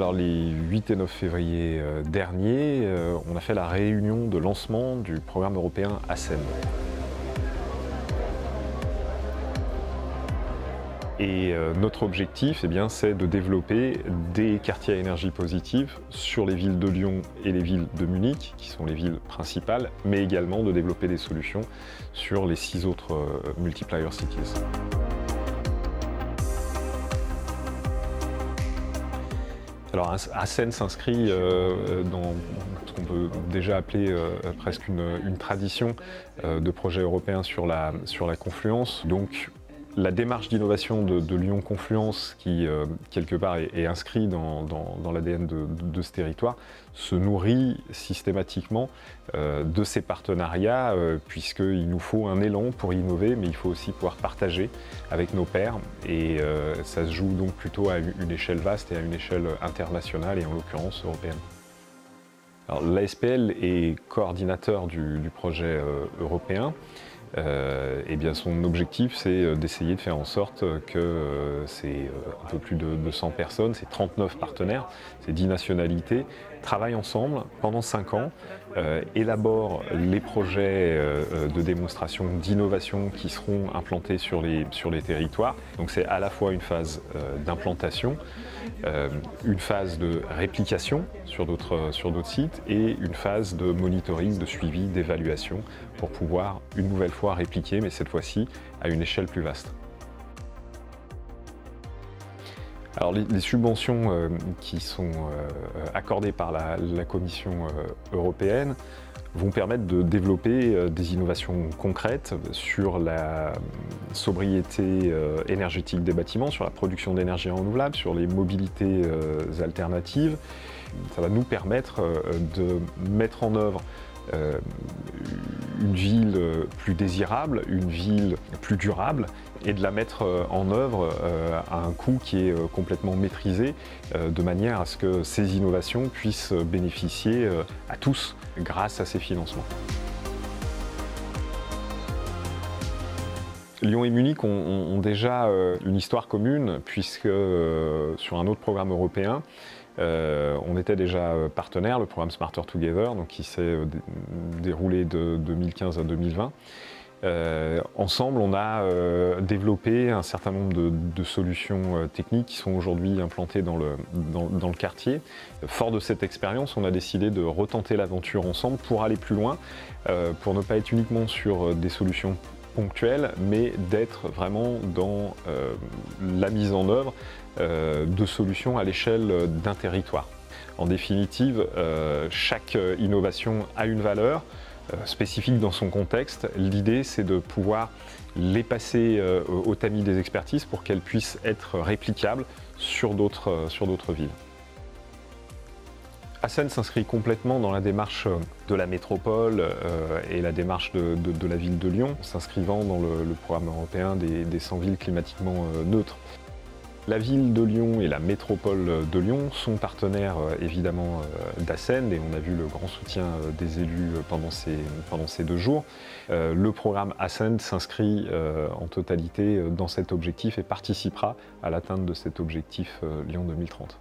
Alors les 8 et 9 février dernier, on a fait la réunion de lancement du programme européen ASCEN. Et notre objectif, c'est de développer des quartiers à énergie positive sur les villes de Lyon et les villes de Munich, qui sont les villes principales, mais également de développer des solutions sur les 6 autres multiplier cities. Alors ASCEN s'inscrit dans ce qu'on peut déjà appeler presque une tradition de projets européens sur la confluence. Donc, la démarche d'innovation de Lyon Confluence, qui quelque part est inscrit dans l'ADN de ce territoire, se nourrit systématiquement de ces partenariats, puisqu'il nous faut un élan pour innover, mais il faut aussi pouvoir partager avec nos pairs. Et ça se joue donc plutôt à une échelle vaste et à une échelle internationale, et en l'occurrence européenne. L'ASPL est coordinateur du projet européen. Son objectif, c'est d'essayer de faire en sorte que c'est un peu plus de 200 personnes, c'est 39 partenaires, c'est 10 nationalités, travaillent ensemble pendant 5 ans, élaborent les projets de démonstration, d'innovation qui seront implantés sur les territoires. Donc c'est à la fois une phase d'implantation, une phase de réplication sur d'autres sites et une phase de monitoring, de suivi, d'évaluation pour pouvoir une nouvelle fois répliquer, mais cette fois-ci à une échelle plus vaste. Alors les subventions qui sont accordées par la Commission européenne vont permettre de développer des innovations concrètes sur la sobriété énergétique des bâtiments, sur la production d'énergie renouvelable, sur les mobilités alternatives. Ça va nous permettre de mettre en œuvre une ville plus désirable, une ville plus durable, et de la mettre en œuvre à un coût qui est complètement maîtrisé, de manière à ce que ces innovations puissent bénéficier à tous grâce à ces financements. Lyon et Munich ont déjà une histoire commune, puisque sur un autre programme européen, on était déjà partenaires, le programme Smarter Together, donc qui s'est déroulé de 2015 à 2020. Ensemble, on a développé un certain nombre de solutions techniques qui sont aujourd'hui implantées dans le quartier. Fort de cette expérience, on a décidé de retenter l'aventure ensemble pour aller plus loin, pour ne pas être uniquement sur des solutions ponctuelles, mais d'être vraiment dans la mise en œuvre de solutions à l'échelle d'un territoire. En définitive, chaque innovation a une valeur spécifique dans son contexte. L'idée, c'est de pouvoir les passer au tamis des expertises pour qu'elles puissent être réplicables sur d'autres villes. ASCEN s'inscrit complètement dans la démarche de la métropole et la démarche de la ville de Lyon, s'inscrivant dans le programme européen des 100 villes climatiquement neutres. La ville de Lyon et la métropole de Lyon sont partenaires évidemment d'ASCEN, et on a vu le grand soutien des élus pendant ces 2 jours. Le programme ASCEN s'inscrit en totalité dans cet objectif et participera à l'atteinte de cet objectif Lyon 2030.